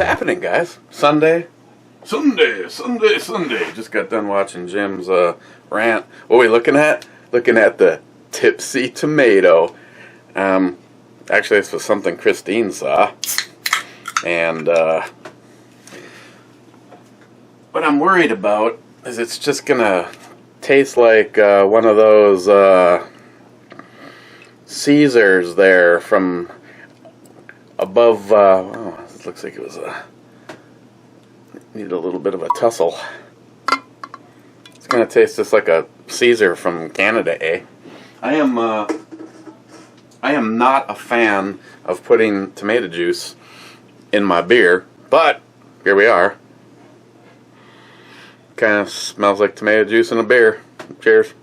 happening, guys? Sunday. Just got done watching Jim's rant. What are we looking at? Looking at the Tipsy Tomato. Actually, this was something Christine saw. And what I'm worried about is it's just gonna taste like one of those Caesars there from above. Oh, this looks like it was needed a little bit of a tussle. It's gonna taste just like a Caesar from Canada, eh? I am not a fan of putting tomato juice in my beer, but here we are. Kind of smells like tomato juice in a beer. Cheers.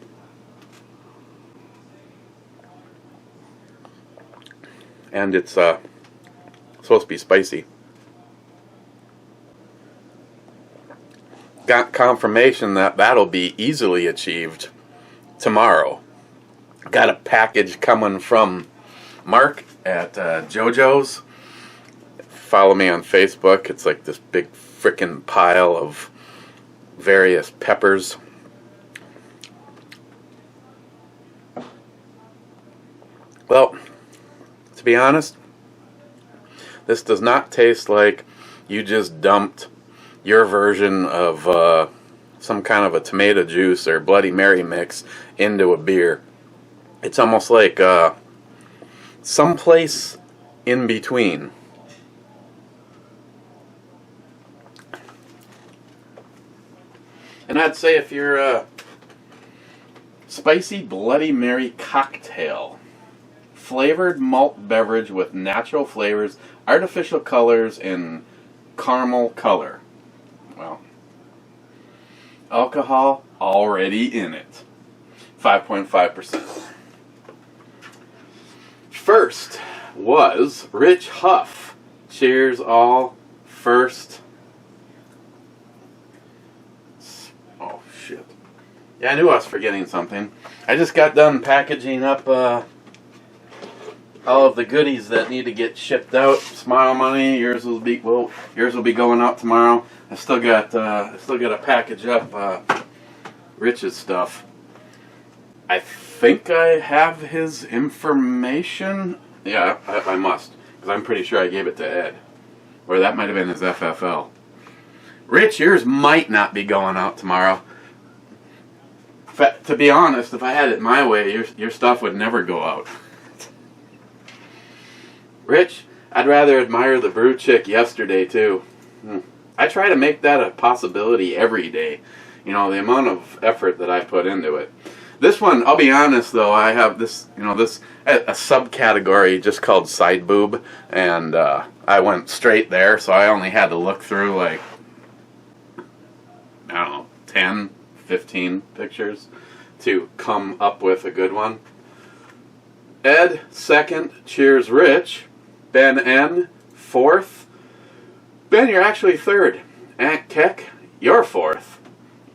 And it's supposed to be spicy. Got confirmation that that'll be easily achieved tomorrow. Got a package coming from Mark at JoJo's. Follow me on Facebook. It's like this big frickin' pile of various peppers. Well, to be honest, this does not taste like you just dumped your version of some kind of a tomato juice or Bloody Mary mix into a beer. It's almost like someplace in between. And I'd say if you're a spicy Bloody Mary cocktail, flavored malt beverage with natural flavors, artificial colors, and caramel color. Well, alcohol already in it. 5.5%. First was Rich Huff. Cheers all. First. Oh shit. Yeah, I knew I was forgetting something. I just got done packaging up all of the goodies that need to get shipped out. Smile Money, yours will be going out tomorrow. I still got to package up Rich's stuff. I think I have his information. Yeah, I must, because I'm pretty sure I gave it to Ed, or that might have been his FFL. Rich, yours might not be going out tomorrow. To be honest, if I had it my way, your stuff would never go out. Rich, I'd rather admire the brew chick yesterday, too. I try to make that a possibility every day. You know, the amount of effort that I put into it. This one, I'll be honest, though, I have this, a subcategory just called side boob, and I went straight there, so I only had to look through, like, I don't know, 10, 15 pictures to come up with a good one. Ed, second. Cheers, Rich. Ben N, fourth. Ben, you're actually third. Aunt Keck, you're fourth.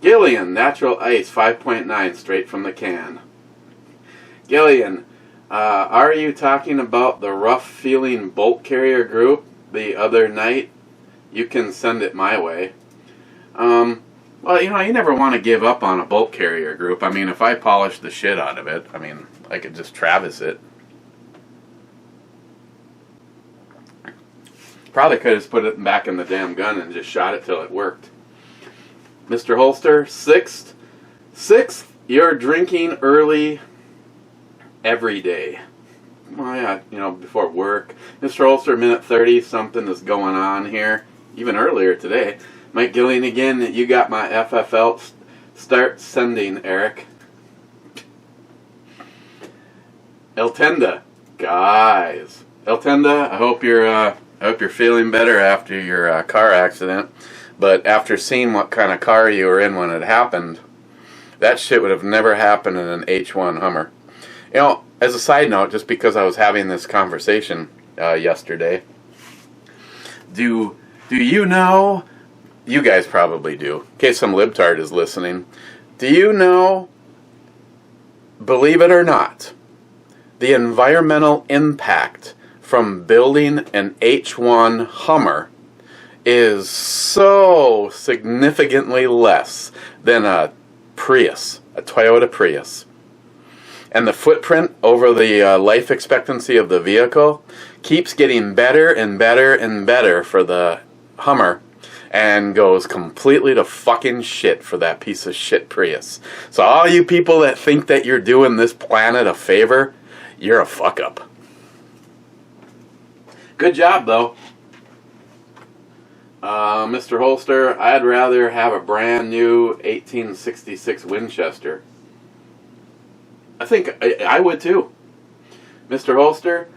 Gillian, Natural Ice, 5.9, straight from the can. Gillian, are you talking about the rough feeling bolt carrier group the other night? You can send it my way. Well, you never want to give up on a bolt carrier group. I mean, if I polish the shit out of it, I could just Travis it. Probably could have just put it back in the damn gun and just shot it till it worked. Mr. Holster, sixth. Sixth, you're drinking early every day. Well, yeah, before work. Mr. Holster, minute 30, something is going on here. Even earlier today. Mike Gillian again, you got my FFL. Start sending, Eric. Eltenda, guys. Eltenda, I hope you're feeling better after your car accident. But after seeing what kind of car you were in when it happened, that shit would have never happened in an H1 Hummer. As a side note, just because I was having this conversation yesterday, do you know, you guys probably do, in case some libtard is listening, do you know, believe it or not, the environmental impact from building an H1 Hummer is so significantly less than a Prius, a Toyota Prius. And the footprint over the life expectancy of the vehicle keeps getting better and better and better for the Hummer, and goes completely to fucking shit for that piece of shit Prius. So all you people that think that you're doing this planet a favor, you're a fuck up. Good job, though. Mr. Holster, I'd rather have a brand new 1866 Winchester. I think I would too. Mr. Holster,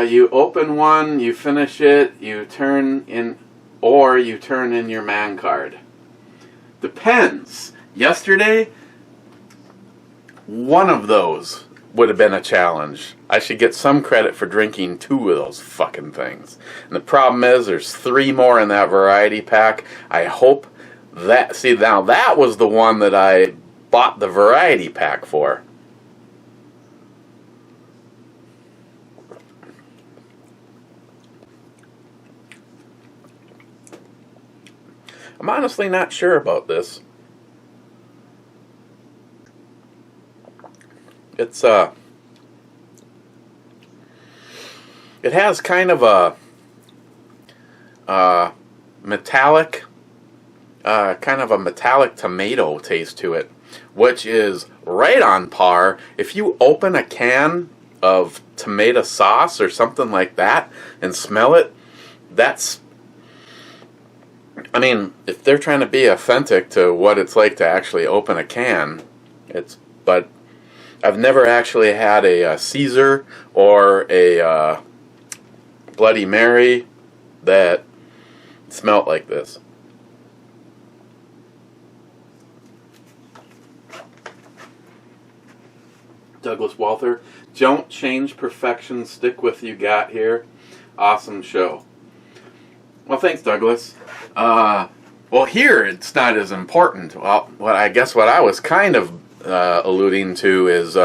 you open one, you finish it, you turn in, or you turn in your man card. Depends. Yesterday, one of those would have been a challenge. I should get some credit for drinking 2 of those fucking things. And the problem is, there's 3 more in that variety pack. I hope that, see, now that was the one that I bought the variety pack for. I'm honestly not sure about this. It's it has kind of a metallic tomato taste to it, which is right on par. If you open a can of tomato sauce or something like that and smell it, that's, I mean, if they're trying to be authentic to what it's like to actually open a can, but I've never actually had a Caesar or a Bloody Mary that smelt like this. Douglas Walther, don't change perfection, stick with you got here. Awesome show. Well, thanks, Douglas. Well, here it's not as important. Well, I guess what I was kind of alluding to is,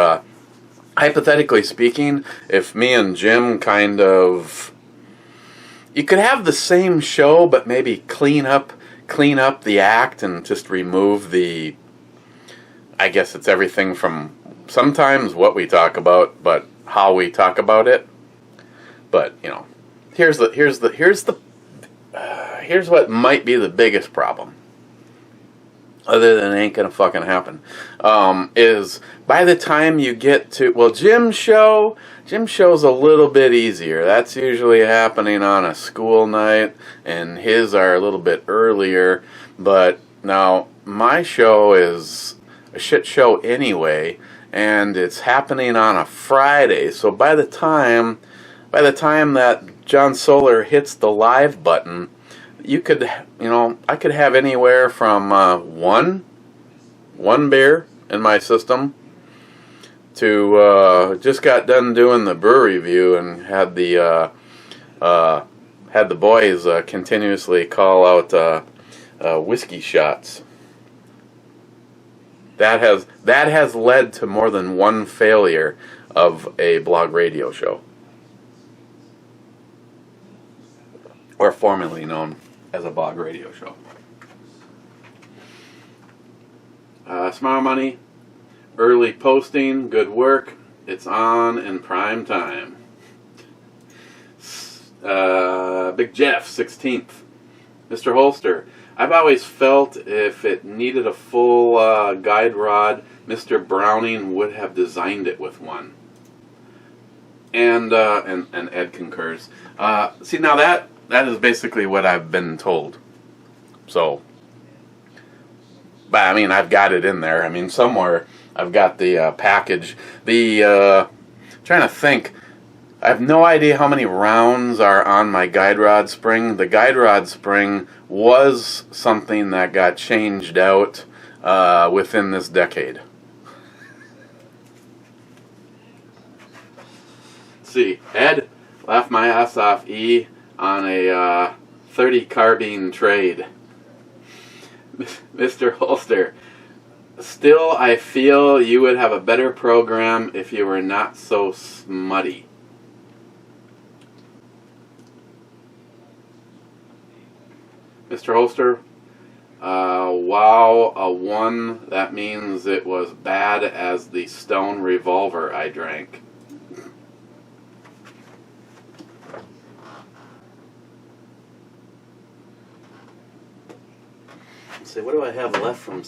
hypothetically speaking, if me and Jim kind of, you could have the same show, but maybe clean up the act and just remove the, I guess it's everything from sometimes what we talk about, but how we talk about it. But you know, here's what might be the biggest problem, other than it ain't gonna fucking happen, is by the time you get to, well, Jim's show's a little bit easier. That's usually happening on a school night, and his are a little bit earlier. But now my show is a shit show anyway, and it's happening on a Friday. So by the time that John Solar hits the live button, you could, I could have anywhere from one beer in my system to just got done doing the brew review and had the boys continuously call out whiskey shots. That has led to more than one failure of a blog radio show, or formerly known as a blog radio show. Smart Money, early posting, good work. It's on in prime time. Big Jeff, 16th. Mr. Holster, I've always felt if it needed a full guide rod, Mr. Browning would have designed it with one. And Ed concurs. See, now that is basically what I've been told. So, but I mean, I've got it in there. I mean, somewhere I've got the package. Trying to think. I have no idea how many rounds are on my guide rod spring. The guide rod spring was something that got changed out within this decade. Let's see, Ed, laughed my ass off E on a 30 carbine trade. Mr. Holster, still I feel you would have a better program if you were not so smutty. Mr. Holster, wow, a 1. That means it was bad as the stone revolver I drank. Let's see, what do I have left from...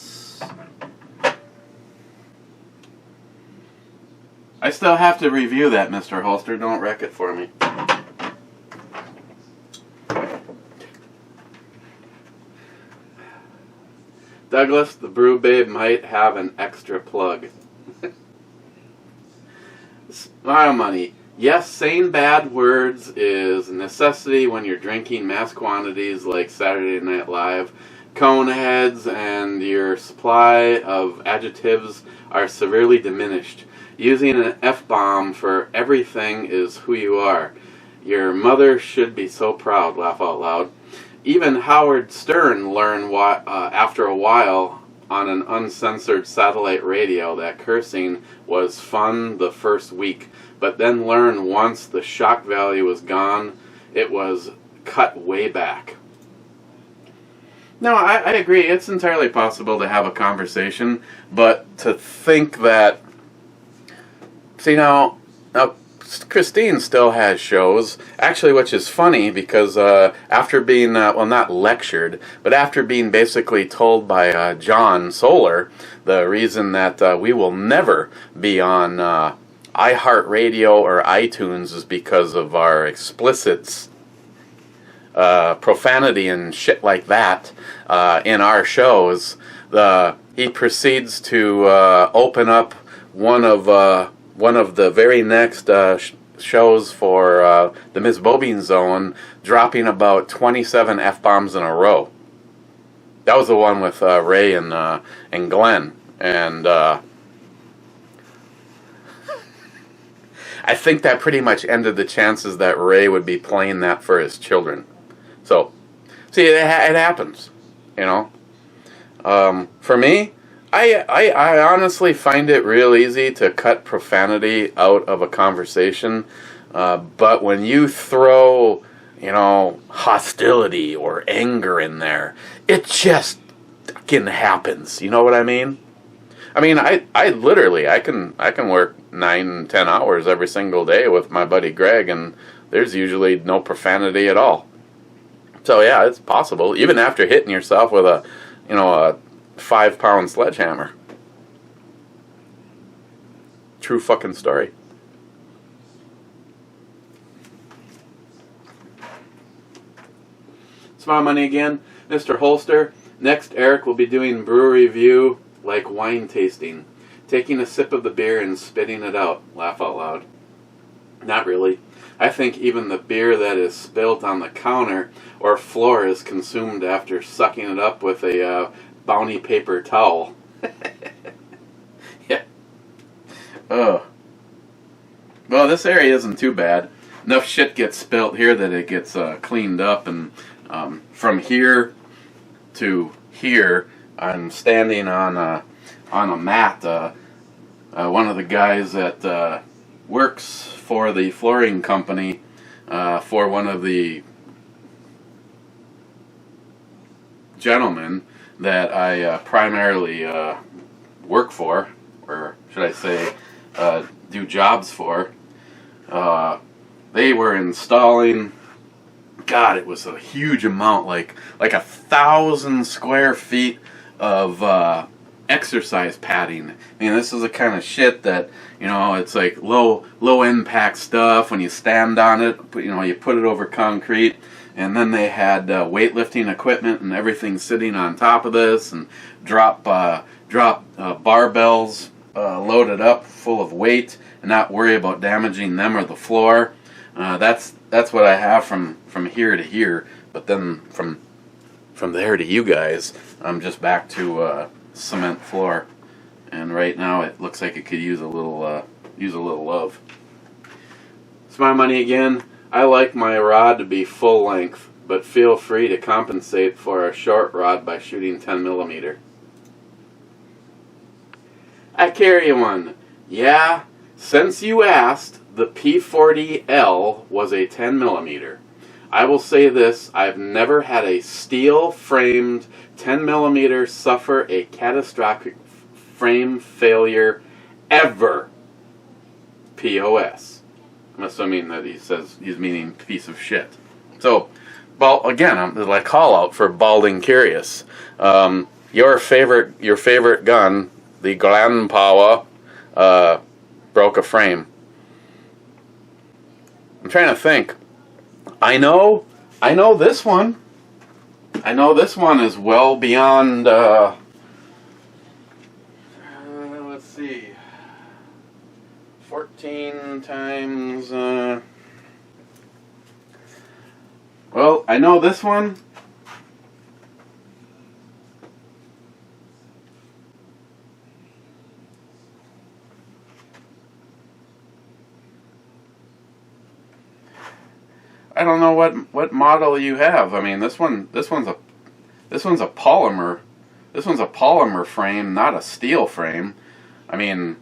I still have to review that, Mr. Holster. Don't wreck it for me. Douglas, the Brew Babe might have an extra plug. Smile money. Yes, saying bad words is a necessity when you're drinking mass quantities like Saturday Night Live. Coneheads and your supply of adjectives are severely diminished. Using an F-bomb for everything is who you are. Your mother should be so proud, laugh out loud. Even Howard Stern learned after a while on an uncensored satellite radio that cursing was fun the first week, but then learned once the shock value was gone, it was cut way back. No, I agree. It's entirely possible to have a conversation, but to think that... See, now Christine still has shows, actually, which is funny because after being, well, not lectured, but after being basically told by John Solar, the reason that we will never be on iHeartRadio or iTunes is because of our explicits, profanity and shit like that in our shows. He proceeds to open up one of the very next shows for the Ms. Bobine Zone, dropping about 27 F-bombs in a row. That was the one with Ray and Glenn. And I think that pretty much ended the chances that Ray would be playing that for his children. So, see, it happens, you know. For me, I honestly find it real easy to cut profanity out of a conversation, but when you throw, you know, hostility or anger in there, it just fucking happens. You know what I mean? I mean, I literally, I can work 9-10 hours every single day with my buddy Greg, and there's usually no profanity at all. So yeah, it's possible, even after hitting yourself with a 5-pound sledgehammer. True fucking story. Smile money again. Mr. Holster. Next, Eric will be doing brew review like wine tasting. Taking a sip of the beer and spitting it out. Laugh out loud. Not really. I think even the beer that is spilt on the counter or floor is consumed after sucking it up with a bounty paper towel. Yeah. Oh. Well, this area isn't too bad. Enough shit gets spilt here that it gets cleaned up, and from here to here, I'm standing on a mat. One of the guys that works for the flooring company for one of the gentlemen that I primarily work for, or should I say do jobs for. They were installing, God, it was a huge amount, like 1,000 square feet of exercise padding. I mean, this is the kind of shit that, you know, it's like low impact stuff. When you stand on it, you know, you put it over concrete. And then they had weightlifting equipment and everything sitting on top of this, and drop barbells loaded up full of weight, and not worry about damaging them or the floor. That's what I have from here to here. But then from there to you guys, I'm just back to cement floor, and right now it looks like it could use a little love. Smile money again. I like my rod to be full length, but feel free to compensate for a short rod by shooting 10mm. I carry one. Yeah, since you asked, the P40L was a 10mm. I will say this, I've never had a steel-framed 10mm suffer a catastrophic frame failure ever. POS. I'm assuming that he says he's meaning piece of shit. So, well, again, I'm like call out for Balding Curious. Your favorite gun, the Grandpa, broke a frame. I'm trying to think. I know this one. I know this one is well beyond. Let's see. 14 times. Well, I know this one. I don't know what model you have. I mean, this one's a polymer. This one's a polymer frame, not a steel frame. I mean,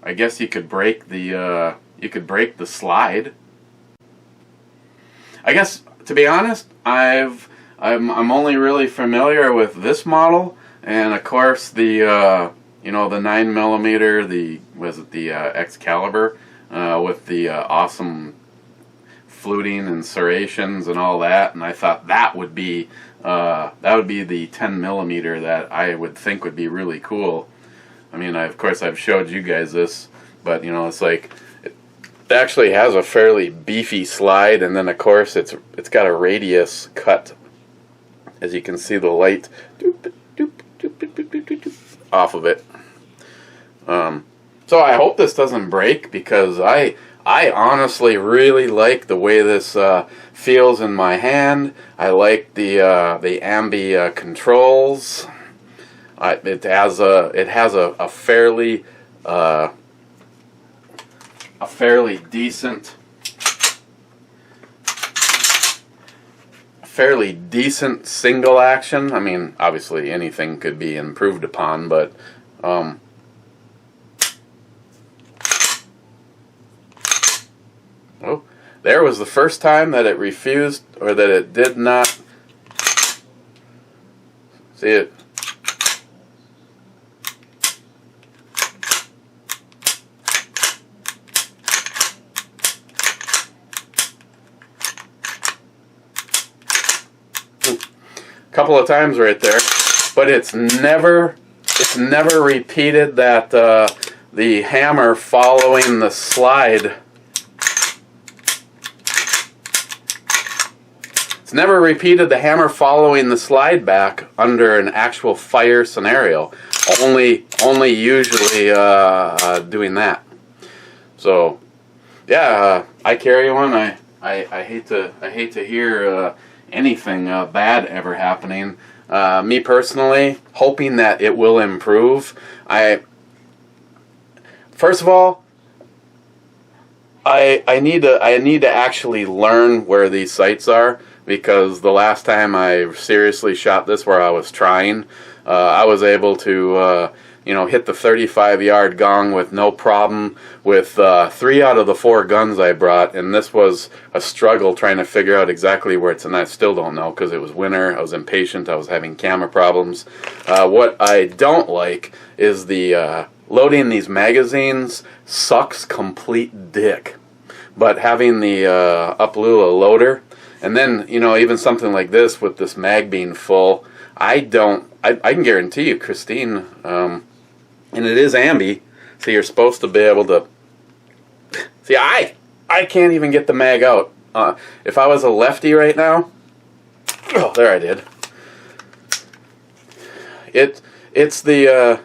I guess you could break the slide. I guess, to be honest, I'm only really familiar with this model, and of course the the 9mm, the Excalibur, with the awesome fluting and serrations and all that, and I thought that would be the 10mm that I would think would be really cool. I mean, of course I've showed you guys this, but it's like it actually has a fairly beefy slide, and then of course it's got a radius cut, as you can see the light off of it. So I hope this doesn't break, because I honestly really like the way this feels in my hand. I like the ambi controls. It has a fairly decent single action. I mean, obviously anything could be improved upon, but oh, there was the first time that it refused, or that it did not. See it? Couple of times right there, but it's never repeated that the hammer following the slide. It's never repeated the hammer following the slide back under an actual fire scenario. Only usually doing that. So yeah, I carry one. I hate to hear anything bad ever happening. Me personally, hoping that it will improve. First of all, I need to actually learn where these sights are, because the last time I seriously shot this where I was trying, I was able to hit the 35-yard gong with no problem with 3 out of the 4 guns I brought, and this was a struggle trying to figure out exactly where it's, and I still don't know, because it was winter, I was impatient, I was having camera problems. What I don't like is the loading these magazines sucks complete dick, but having the Uplula loader, and then even something like this with this mag being full, I can guarantee you, Christine, and it is ambi, so you're supposed to be able to see. I can't even get the mag out. If I was a lefty right now, oh, there I did. It's the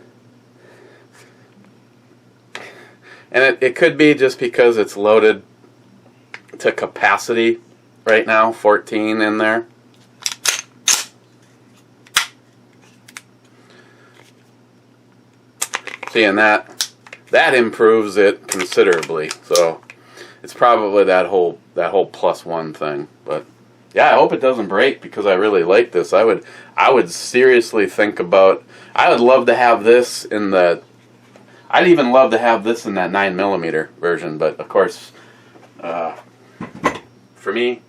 and it could be just because it's loaded to capacity right now, 14 in there. Seeing that improves it considerably. So it's probably that whole +1 thing. But yeah, I hope it doesn't break, because I really like this. I would seriously think about. I would love to have this in the. I'd even love to have this in that 9mm version. But of course, for me,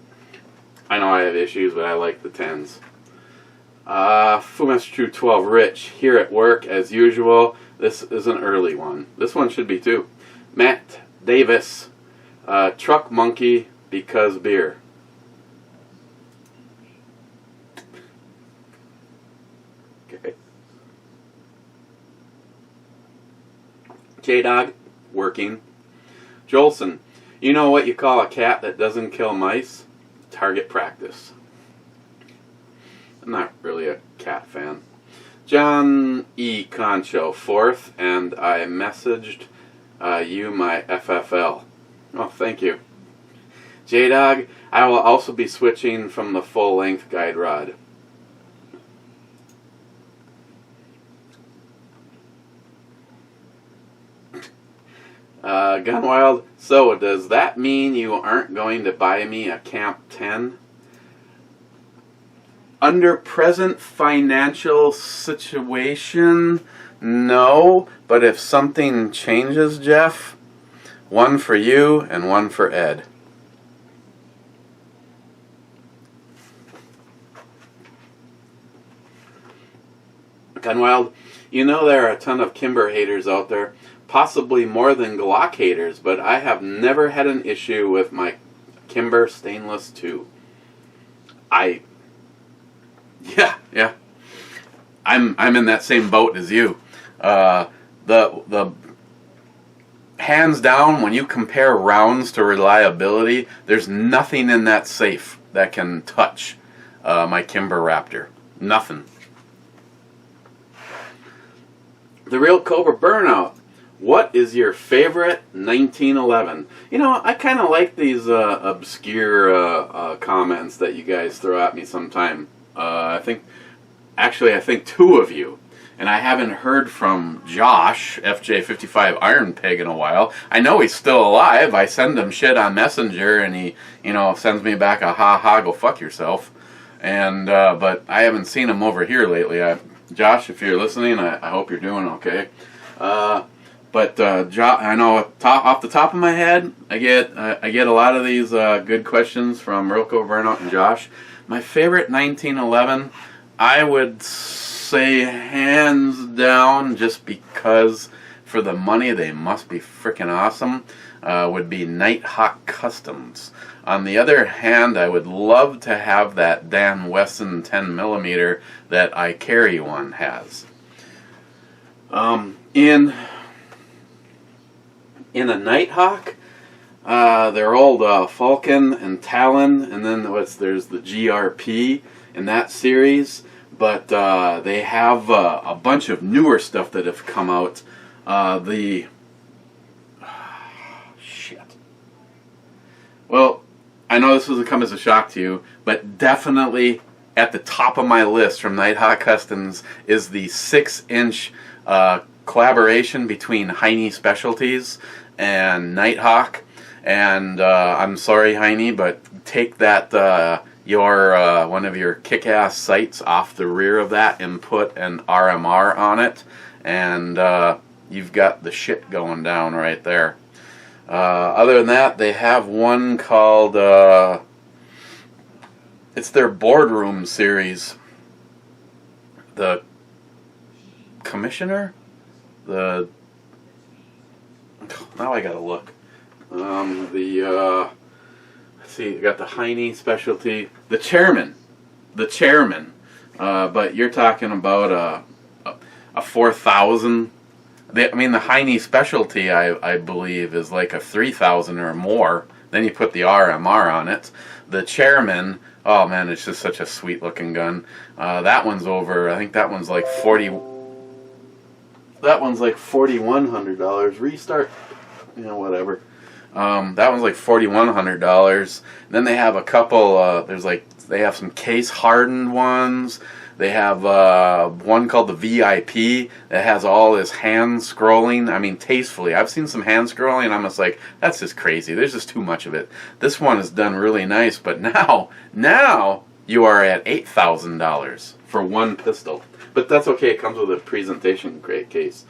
I know I have issues, but I like the 10s. Fumaster True 12 Rich, here at work as usual. This is an early one. This one should be too. Matt Davis, Truck Monkey because beer. Okay. J-Dog, working. Jolson, you know what you call a cat that doesn't kill mice? Target practice. I'm not really a cat fan. John E. Concho, 4th, and I messaged you my FFL. Oh, thank you. J-Dog, I will also be switching from the full-length guide rod. Gunwild, so does that mean you aren't going to buy me a Camp 10? Under present financial situation, no. But if something changes, Jeff, one for you and one for Ed. Gunwild, you know there are a ton of Kimber haters out there. Possibly more than Glock haters, but I have never had an issue with my Kimber Stainless 2. Yeah. I'm in that same boat as you. The hands down, when you compare rounds to reliability, there's nothing in that safe that can touch my Kimber Raptor. Nothing. The Real Cobra Burnout. What is your favorite 1911? You know, I kind of like these obscure comments that you guys throw at me sometime. I think 2 of you. And I haven't heard from Josh, FJ55 Iron Pig, in a while. I know he's still alive. I send him shit on Messenger, and he, sends me back a ha, go fuck yourself. And but I haven't seen him over here lately. Josh, if you're listening, I hope you're doing okay. But I know off the top of my head, I get a lot of these good questions from Rilko, Burnout, and Josh. My favorite 1911, I would say hands down, just because for the money they must be freaking awesome, would be Nighthawk Customs. On the other hand, I would love to have that Dan Wesson 10mm that I Carry one has. In a Nighthawk, their old Falcon and Talon, and then there's the GRP in that series. But they have a bunch of newer stuff that have come out. Shit. Well, I know this doesn't come as a shock to you, but definitely at the top of my list from Nighthawk Customs is the 6-inch collaboration between Heine Specialties and Nighthawk. And I'm sorry, Heine, but take that one of your kick-ass sights off the rear of that and put an RMR on it, and you've got the shit going down right there. Other than that, they have one called it's their Boardroom series. The Commissioner? Now I gotta look. Let's see, you got the Heine Specialty, the Chairman. But you're talking about a 4,000. The Heine Specialty, I believe, is like a 3,000 or more. Then you put the RMR on it. The Chairman, oh man, it's just such a sweet looking gun. That one's over. I think that one's like $4,100. Restart, whatever. That one's like $4,100. Then they have a couple. They have some case hardened ones. They have one called the VIP that has all this hand scrolling. Tastefully. I've seen some hand scrolling, and I'm just like, that's just crazy. There's just too much of it. This one is done really nice, but now you are at $8,000 for one pistol. But that's okay. It comes with a presentation great case.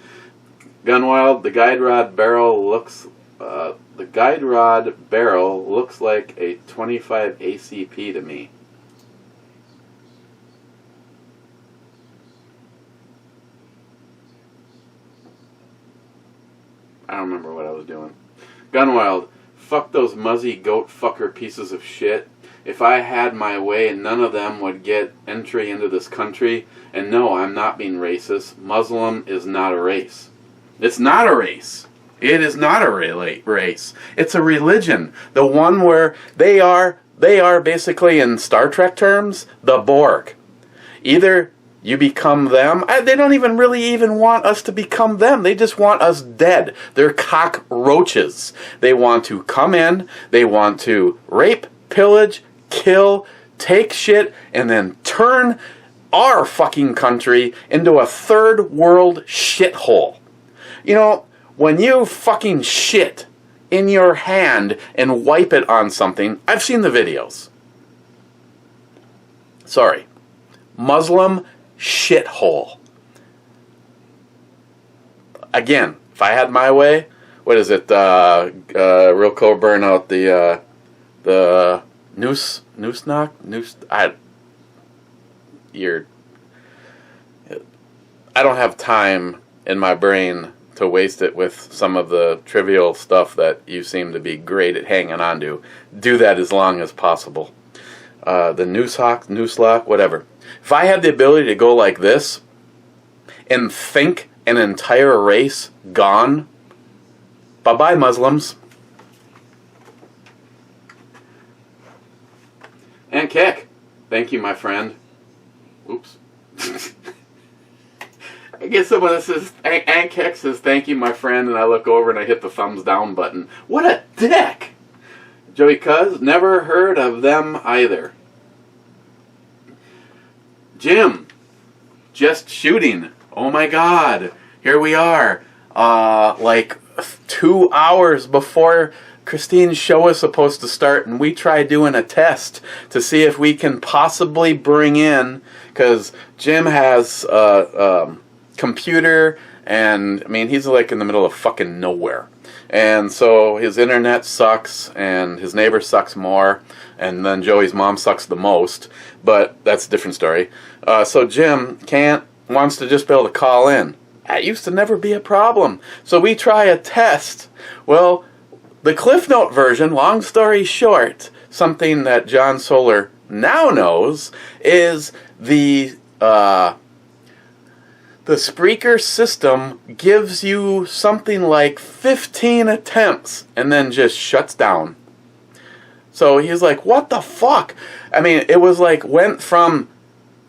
Gunwild, the guide rod barrel looks The guide rod barrel looks like a 25 ACP to me. I don't remember what I was doing. Gunwild, fuck those muzzy goat fucker pieces of shit. If I had my way, none of them would get entry into this country. And no, I'm not being racist. Muslim is not a race. It's not a race. It is not a race. It's a religion. The one where they are basically, in Star Trek terms, the Borg. Either you become them. They don't even really want us to become them. They just want us dead. They're cockroaches. They want to come in. They want to rape, pillage, kill, take shit, and then turn our fucking country into a third world shithole. You know, when you fucking shit in your hand and wipe it on something, I've seen the videos. Sorry. Muslim shithole. Again, if I had my way, what is it? Real Coburn out the noose knock? I don't have time in my brain to waste it with some of the trivial stuff that you seem to be great at hanging on to. Do that as long as possible. The noose lock, whatever. If I had the ability to go like this and think an entire race gone, bye-bye Muslims. And Keck, thank you, my friend. Oops. I get someone that says, Aunt Keck says, thank you, my friend, and I look over and I hit the thumbs down button. What a dick! Joey Cuz, never heard of them either. Jim, just shooting. Oh my god. Here we are. Like 2 hours before Christine's show is supposed to start, and we try doing a test to see if we can possibly bring in, because Jim has computer, and I mean, he's like in the middle of fucking nowhere. And so his internet sucks, and his neighbor sucks more, and then Joey's mom sucks the most, but that's a different story. So Jim wants to just be able to call in. That used to never be a problem. So we try a test. Well, the Cliff Note version, long story short, something that John Solar now knows, is the Spreaker system gives you something like 15 attempts and then just shuts down. So he's like, what the fuck? I mean, it was like, went from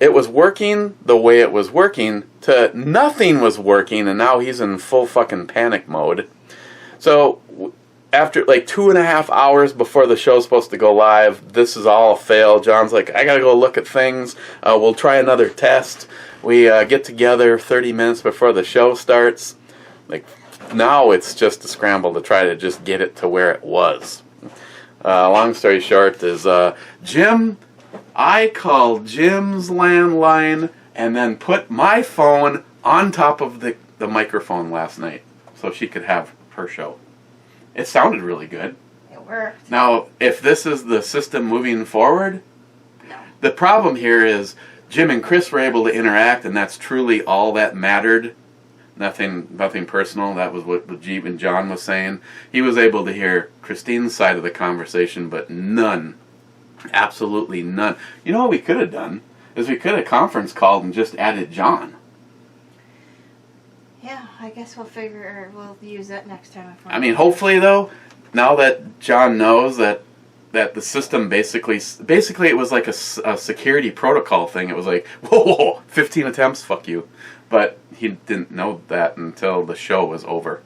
it was working the way it was working to nothing was working, and now he's in full fucking panic mode. So after like 2.5 hours before the show's supposed to go live, this is all a fail. John's like, I gotta go look at things. We'll try another test. We get together 30 minutes before the show starts. Like, now it's just a scramble to try to just get it to where it was. Long story short is, Jim, I called Jim's landline and then put my phone on top of the microphone last night so she could have her show. It sounded really good. It worked. Now, if this is the system moving forward, no. The problem here is Jim and Chris were able to interact, and that's truly all that mattered. Nothing personal. That was what Jeep and John was saying. He was able to hear Christine's side of the conversation, but none. Absolutely none. You know what we could have done? Is we could have conference called and just added John. Yeah, I guess we'll use that next time. I mean, hopefully though, now that John knows that the system basically it was like a security protocol thing. It was like, whoa, 15 attempts, fuck you. But he didn't know that until the show was over.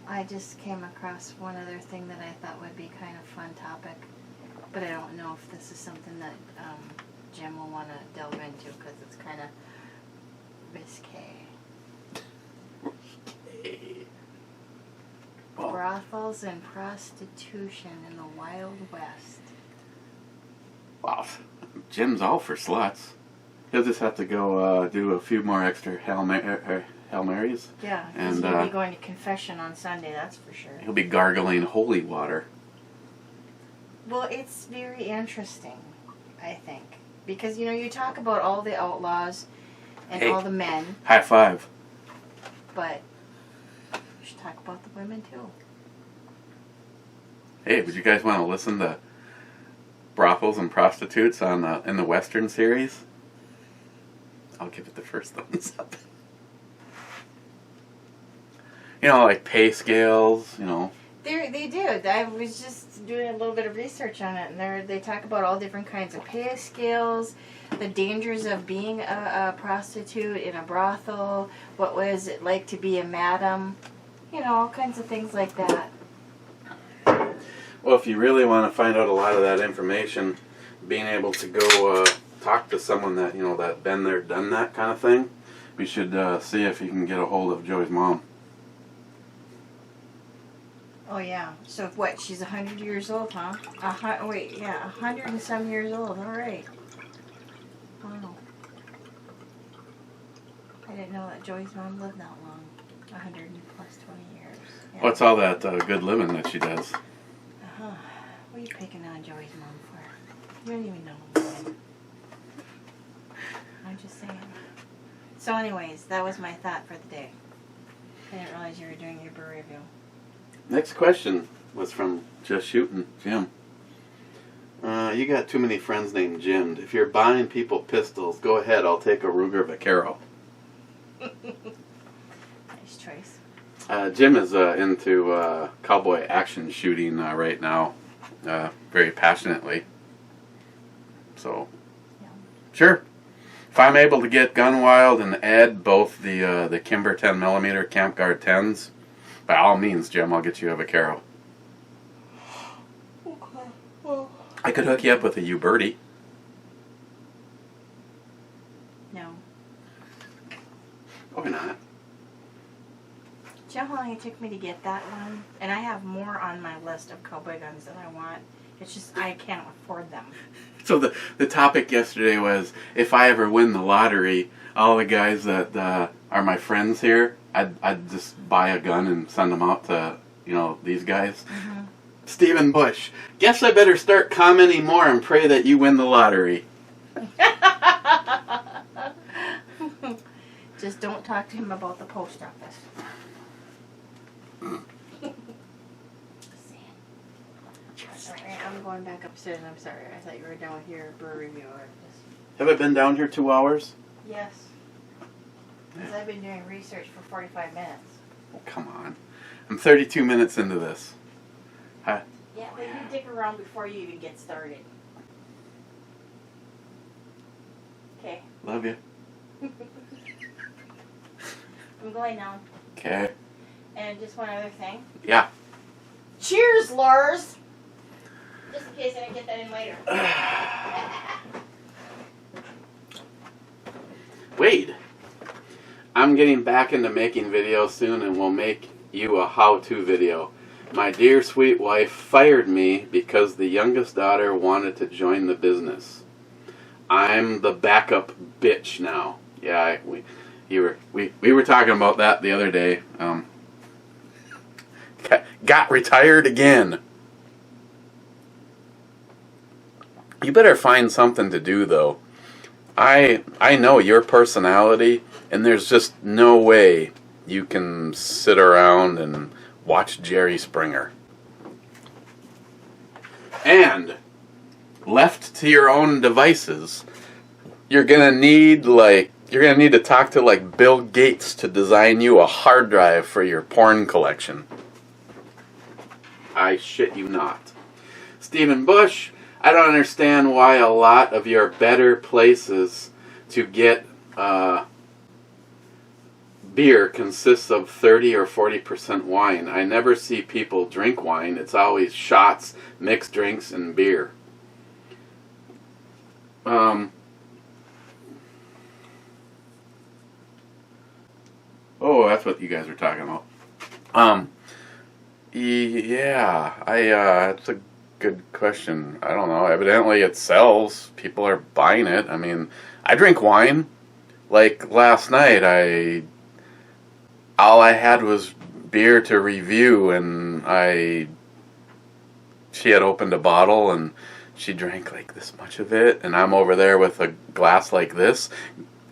I just came across one other thing that I thought would be kind of fun topic, but I don't know if this is something that Jim will want to delve into because it's kind of risque. Well, brothels and prostitution in the Wild West. Wow, Jim's all for sluts. He'll just have to go do a few more extra Hail Hail Marys. Yeah, and he'll be going to confession on Sunday, that's for sure. He'll be gargling holy water. Well, it's very interesting, I think. Because, you know, you talk about all the outlaws and all the men. High five. But we should talk about the women, too. Hey, would you guys want to listen to brothels and prostitutes on in the Western series? I'll give it the first thumbs up. You know, like pay scales, you know. They do. I was just doing a little bit of research on it, and they talk about all different kinds of pay scales, the dangers of being a prostitute in a brothel, what was it like to be a madam, you know, all kinds of things like that. Well, if you really want to find out a lot of that information, being able to go talk to someone that, you know, that been there, done that kind of thing, we should see if you can get a hold of Joey's mom. Oh, yeah. So, what, she's 100 years old, huh? 100 and some years old. All right. Wow. I didn't know that Joey's mom lived that long. 100 and plus 20 years. Yeah. What's all that good living that she does? Uh-huh. What are you picking on Joey's mom for? You don't even know him. I'm just saying. So, anyways, that was my thought for the day. I didn't realize you were doing your brew review. Next question was from Just Shooting, Jim. You got too many friends named Jim. If you're buying people pistols, go ahead. I'll take a Ruger Vaquero. Nice choice. Jim is into cowboy action shooting right now, very passionately. So, Yeah. Sure. If I'm able to get Gun Wild and add both the Kimber 10mm Camp Guard 10s, by all means, Jim, I'll get you a Vaquero. Okay. Well. I could hook you up with a Uberti. No. Why not? Do you know how long it took me to get that one? And I have more on my list of cowboy guns that I want. It's just I can't afford them. So the topic yesterday was, if I ever win the lottery, all the guys that are my friends here, I'd just buy a gun and send them out to, you know, these guys. Mm-hmm. Stephen Bush, guess I better start commenting more and pray that you win the lottery. Just don't talk to him about the post office. Sorry, I'm going back upstairs. I'm sorry. I thought you were done with your brew review. Have I been down here 2 hours? Yes. Because I've been doing research for 45 minutes. Oh, come on. I'm 32 minutes into this. Huh? Yeah, but you dick around before you even get started. Okay. Love you. I'm going now. Okay. And just one other thing. Yeah. Cheers, Lars! Just in case I didn't get that in later. Wade, I'm getting back into making videos soon, and we'll make you a how-to video. My dear sweet wife fired me because the youngest daughter wanted to join the business. I'm the backup bitch now. Yeah, we were talking about that the other day. Got retired again. You better find something to do, though. I know your personality, and there's just no way you can sit around and watch Jerry Springer. And left to your own devices, you're gonna need to talk to like Bill Gates to design you a hard drive for your porn collection. I shit you not. Stephen Bush, I don't understand why a lot of your better places to get beer consists of 30 or 40% wine. I never see people drink wine. It's always shots, mixed drinks, and beer. Oh, that's what you guys are talking about. Yeah, that's a good question. I don't know. Evidently it sells. People are buying it. I mean, I drink wine. Like last night, I all I had was beer to review, and she had opened a bottle and she drank like this much of it, and I'm over there with a glass like this.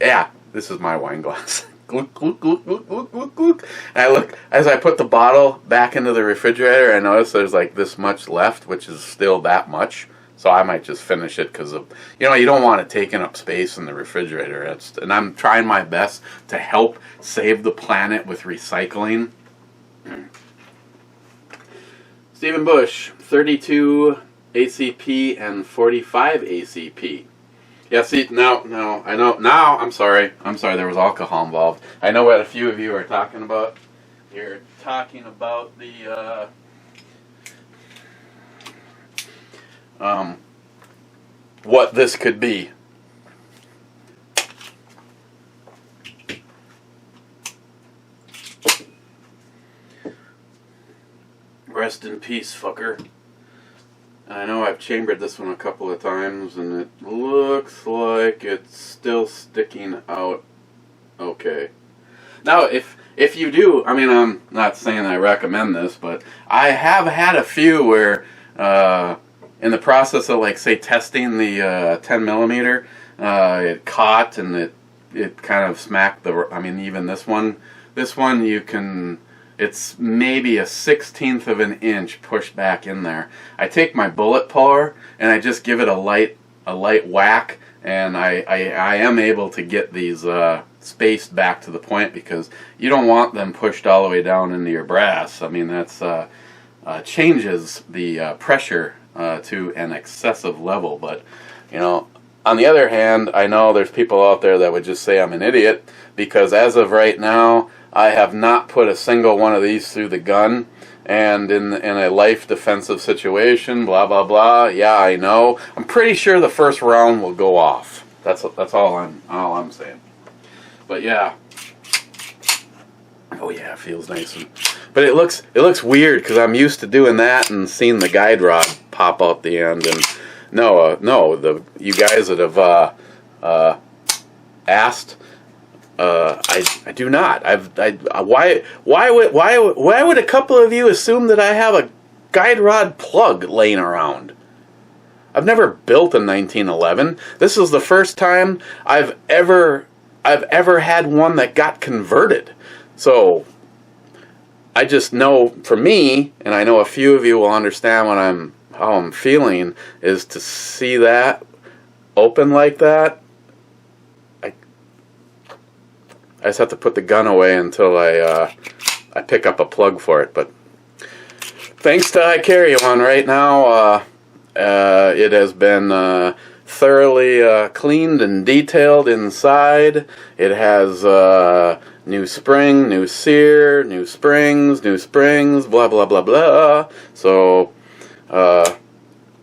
Yeah, this is my wine glass. Gluk, gluk, gluk, gluk, gluk, gluk, gluk. And I look, as I put the bottle back into the refrigerator, I notice there's like this much left, which is still that much. So I might just finish it because of, you don't want it taking up space in the refrigerator. And I'm trying my best to help save the planet with recycling. Stephen Bush, 32 ACP and 45 ACP. Yeah, see, now, I know, now, I'm sorry, there was alcohol involved. I know what a few of you are talking about. You're talking about the, what this could be. Rest in peace, fucker. I know I've chambered this one a couple of times, and it looks like it's still sticking out okay. Now, if you do, I mean, I'm not saying I recommend this, but I have had a few where, in the process of, like, say, testing the 10 millimeter, it caught and it kind of smacked the, I mean, even this one you can, it's maybe a 1/16 of an inch pushed back in there. I take my bullet puller and I just give it a light whack, and I am able to get these spaced back to the point, because you don't want them pushed all the way down into your brass. I mean, that's changes the pressure to an excessive level. But on the other hand, I know there's people out there that would just say I'm an idiot, because as of right now, I have not put a single one of these through the gun, and in a life defensive situation, blah blah blah. Yeah, I know. I'm pretty sure the first round will go off. That's all I'm saying. But yeah. Oh yeah, it feels nice. But it looks weird, because I'm used to doing that and seeing the guide rod pop out the end. And no, you guys that have asked. I do not. Why would a couple of you assume that I have a guide rod plug laying around? I've never built a 1911. This is the first time I've ever had one that got converted. So I just know, for me, and I know a few of you will understand how I'm feeling, is to see that open like that. I just have to put the gun away until I pick up a plug for it. But thanks to I Carry One, right now it has been thoroughly cleaned and detailed inside. It has new spring, new sear, new springs, blah blah blah blah. So and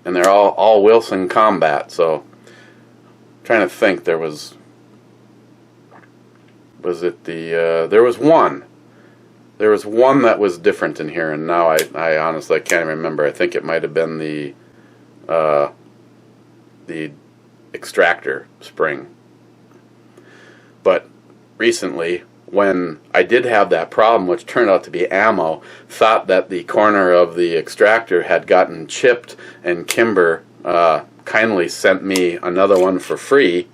they're all Wilson Combat. So I'm trying to think, there was it the there was one that was different in here, and now I honestly can't remember. I think it might have been the extractor spring. But recently, when I did have that problem, which turned out to be ammo, thought that the corner of the extractor had gotten chipped, and Kimber kindly sent me another one for free.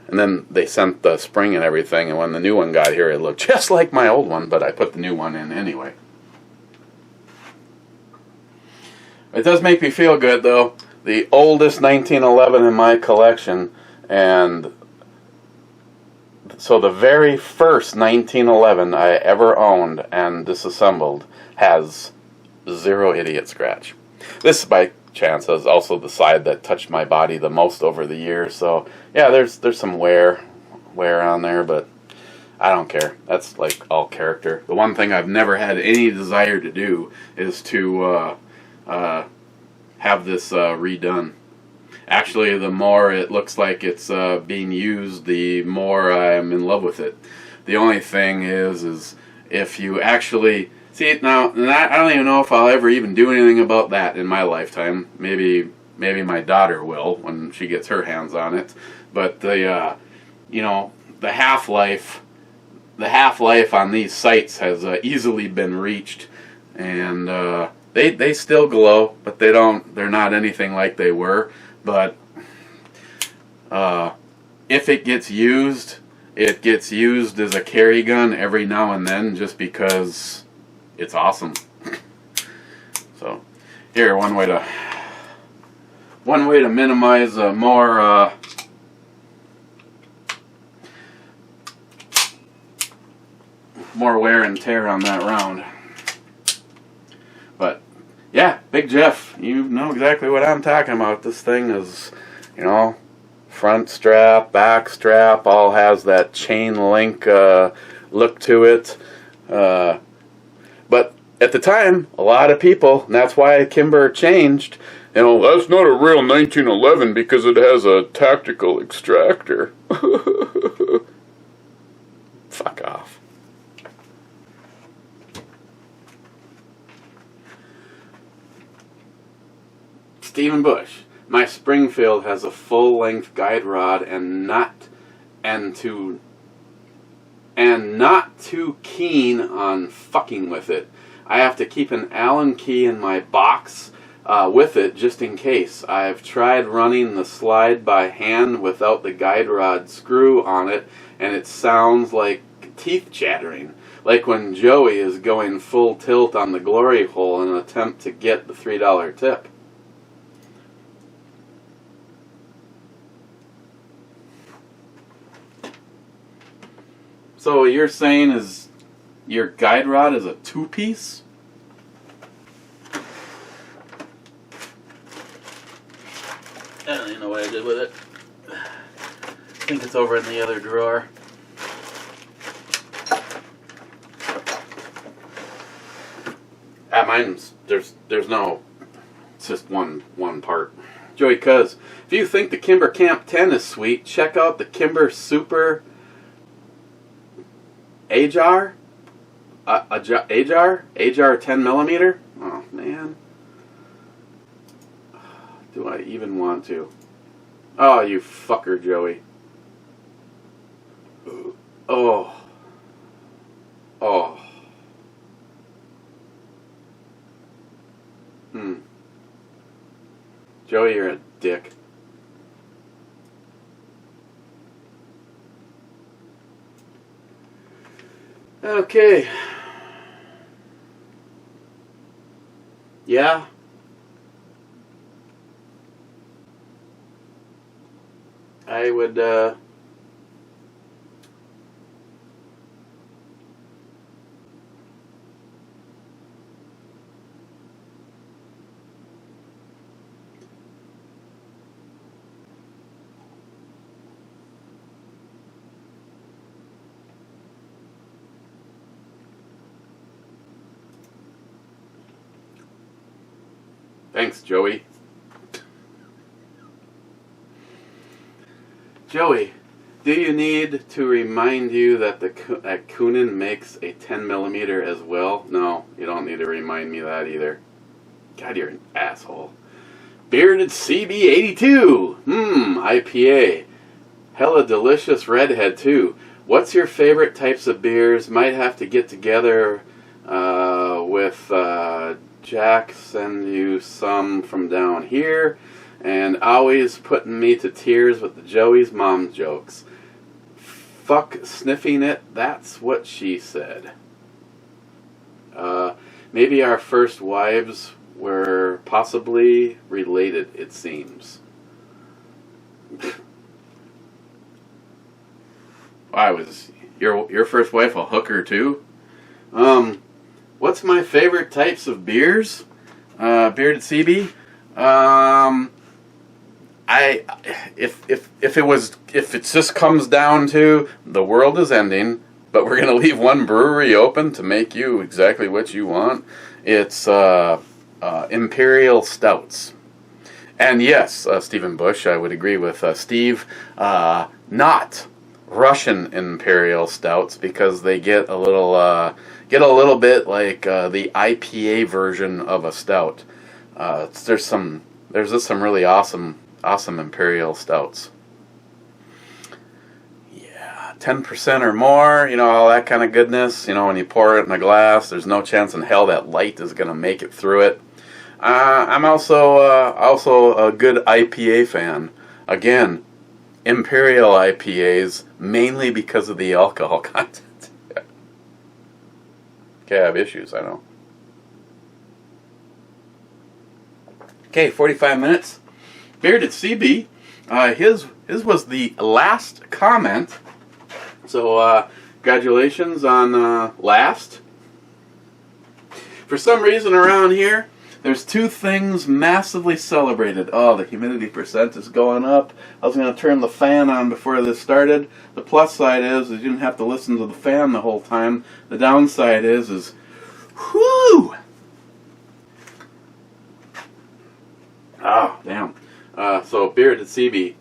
And then they sent the spring and everything, and when the new one got here, it looked just like my old one, but I put the new one in anyway. It does make me feel good, though. The oldest 1911 in my collection, and so the very first 1911 I ever owned and disassembled has 0 idiot scratch. This, by chance, is also the side that touched my body the most over the years. So yeah, there's some wear on there, but I don't care. That's like all character. The one thing I've never had any desire to do is to have this redone. Actually, the more it looks like it's being used, the more I'm in love with it. The only thing is if you actually see now, I don't even know if I'll ever even do anything about that in my lifetime. Maybe my daughter will when she gets her hands on it. But the the half-life the half-life on these sights has easily been reached, and they still glow, but they're not anything like they were. But if it gets used as a carry gun every now and then, just because it's awesome. So here, one way to minimize more wear and tear on that round. But yeah, Big Jeff, you know exactly what I'm talking about. This thing is, you know, front strap, back strap, all has that chain link look to it. But at the time, a lot of people, and that's why Kimber changed, you know, that's not a real 1911 because it has a tactical extractor. Fuck off. Stephen Bush, my Springfield has a full-length guide rod and not too keen on fucking with it. I have to keep an Allen key in my box with it just in case. I've tried running the slide by hand without the guide rod screw on it, and it sounds like teeth chattering, like when Joey is going full tilt on the glory hole in an attempt to get the $3 tip. So what you're saying is your guide rod is a two-piece? I don't even know what I did with it. I think it's over in the other drawer. At mine's there's no, it's just one part. Joey Cuz, if you think the Kimber Camp 10 is sweet, check out the Kimber Super Ajar 10mm. Oh man, do I even want to? Oh, you fucker, Joey. Oh. Joey, you're a dick. Okay. Yeah. I would, thanks, Joey. Joey, do you need to remind you that that Kunin makes a 10mm as well? No, you don't need to remind me that either. God, you're an asshole. Bearded CB82. IPA. Hella delicious redhead too. What's your favorite types of beers? Might have to get together with Jack, send you some from down here. And always putting me to tears with the Joey's mom jokes. Fuck sniffing it, that's what she said. Maybe our first wives were possibly related, it seems. Was your first wife a hooker too? What's my favorite types of beers? Bearded CB? If it just comes down to the world is ending, but we're gonna leave one brewery open to make you exactly what you want, it's Imperial Stouts. And yes, Stephen Bush, I would agree with Steve. Not Russian Imperial Stouts because they get a little bit like the IPA version of a stout. There's just some really awesome Imperial Stouts. Yeah, 10% or more, you know, all that kind of goodness. You know, when you pour it in a glass, there's no chance in hell that light is going to make it through it. I'm also a good IPA fan. Again, Imperial IPAs, mainly because of the alcohol content. Okay, I have issues, I know. Okay, 45 minutes. Bearded CB. His was the last comment. So, congratulations on last. For some reason around here, there's two things massively celebrated. Oh, the humidity percent is going up. I was going to turn the fan on before this started. The plus side is you didn't have to listen to the fan the whole time. The downside is whoo! Oh, damn. So, Bearded CB,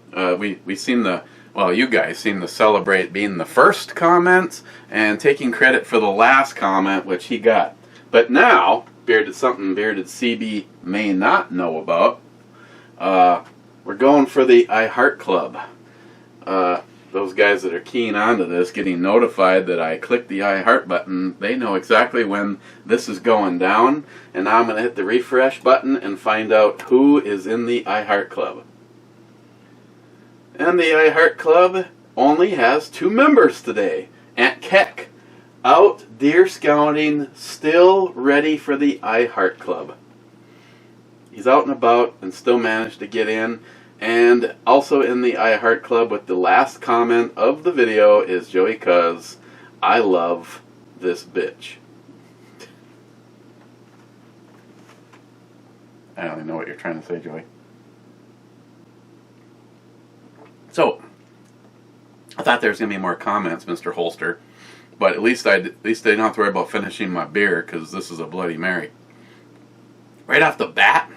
we seem to, well, you guys seem to celebrate being the first comment and taking credit for the last comment, which he got. But now, something Bearded CB may not know about, we're going for the iHeart Club. Those guys that are keen onto this, getting notified that I clicked the iHeart button, they know exactly when this is going down. And now I'm going to hit the refresh button and find out who is in the iHeart Club. And the iHeart Club only has 2 members today. Aunt Keck, out deer scouting, still ready for the iHeart Club. He's out and about and still managed to get in. And also in the iHeart Club with the last comment of the video is Joey Cuz. I love this bitch. I don't even know what you're trying to say, Joey. So, I thought there was going to be more comments, Mr. Holster. But at least I didn't have to worry about finishing my beer, because this is a Bloody Mary. Right off the bat,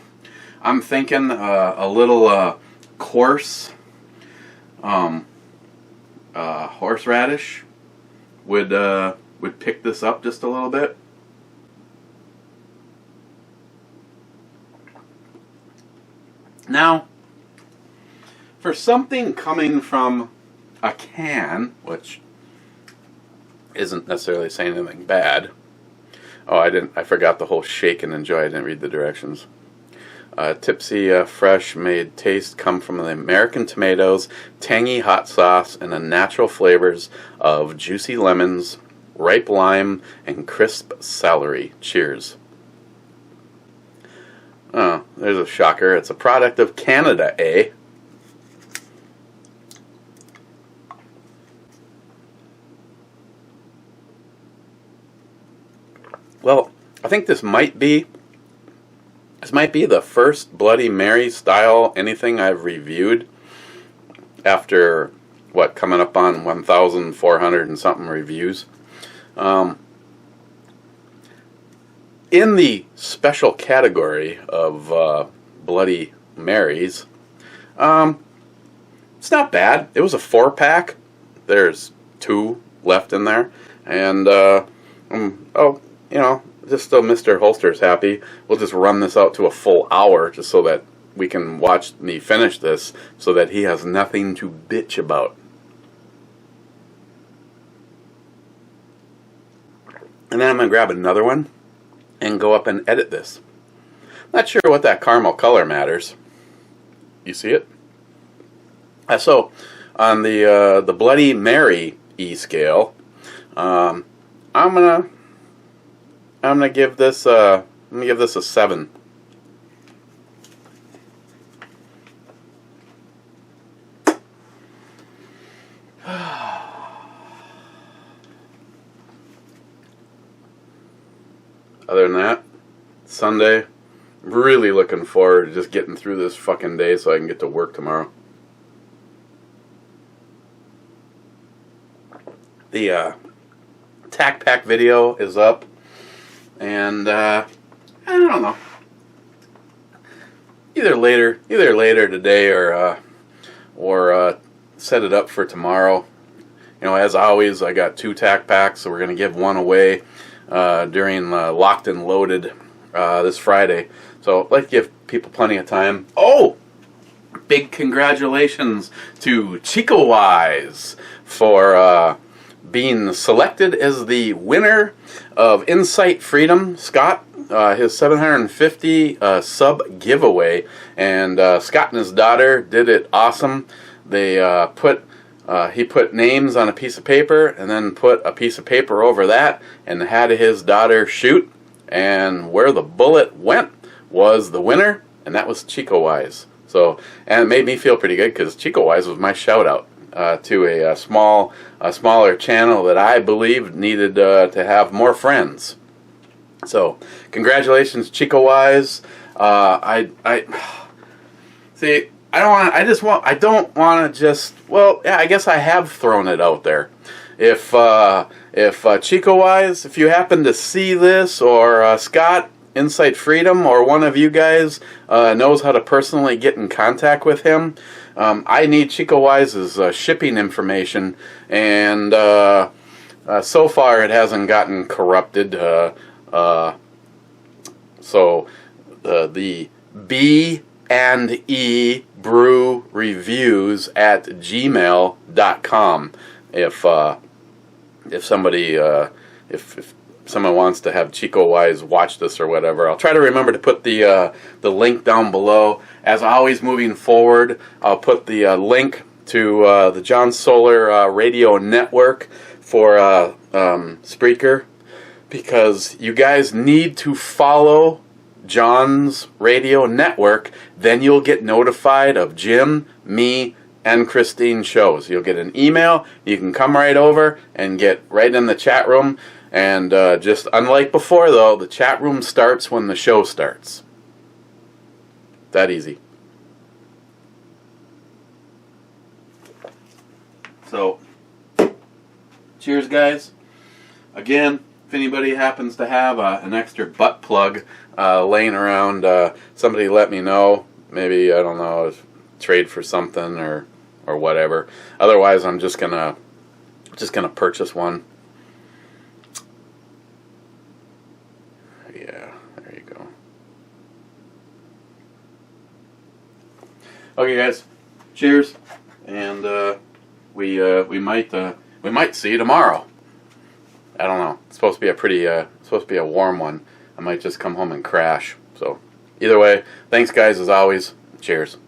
I'm thinking a little coarse horseradish would pick this up just a little bit. Now, for something coming from a can, which isn't necessarily saying anything bad. Oh, I forgot the whole shake and enjoy. I didn't read the directions. Tipsy fresh made taste come from the American tomatoes, tangy hot sauce, and the natural flavors of juicy lemons, ripe lime, and crisp celery. Cheers. Oh, there's a shocker. It's a product of Canada, eh? Well, I think this might be the first Bloody Mary style anything I've reviewed after, what, coming up on 1,400 and something reviews. In the special category of Bloody Marys, it's not bad. It was a 4-pack. There's 2 left in there. And, you know, just so Mr. Holster's happy, we'll just run this out to a full hour just so that we can watch me finish this so that he has nothing to bitch about. And then I'm going to grab another one and go up and edit this. Not sure what that caramel color matters. You see it? So, on the Bloody Mary E-scale, I'm gonna give this a 7. Other than that, Sunday, really looking forward to just getting through this fucking day so I can get to work tomorrow. The Tac Pack video is up. And I don't know. Either later today or set it up for tomorrow. You know, as always, I got 2 tack packs, so we're gonna give one away during Locked and Loaded this Friday. So I'd like to give people plenty of time. Oh, big congratulations to Chico Wise for being selected as the winner of Insight Freedom. Scott, his 750 sub giveaway, and Scott and his daughter did it awesome. They he put names on a piece of paper and then put a piece of paper over that and had his daughter shoot, and where the bullet went was the winner, and that was Chico Wise. So, and it made me feel pretty good because Chico Wise was my shout out to a smaller channel that I believed needed to have more friends. So, congratulations, Chico Wise. I see. I don't want to just. Well, yeah, I guess I have thrown it out there. If Chico Wise, if you happen to see this, or Scott, Insight Freedom, or one of you guys knows how to personally get in contact with him, I need Chico Wise's shipping information, and so far it hasn't gotten corrupted. So the BandEBrewReviews at gmail.com. If somebody if someone wants to have Chico Wise watch this or whatever, I'll try to remember to put the link down below. As always, moving forward, I'll put the link to the John Solar Radio Network for Spreaker, because you guys need to follow John's Radio Network. Then you'll get notified of Jim, me, and Christine's shows. You'll get an email. You can come right over and get right in the chat room. And just unlike before, though, the chat room starts when the show starts. That easy. So, cheers, guys. Again, if anybody happens to have an extra butt plug laying around, somebody let me know. Maybe, I don't know, trade for something or whatever. Otherwise, I'm just gonna purchase one. Yeah, there you go. Okay, guys. Cheers, and we might see you tomorrow. I don't know. It's supposed to be a warm one. I might just come home and crash. So, either way, thanks, guys, as always. Cheers.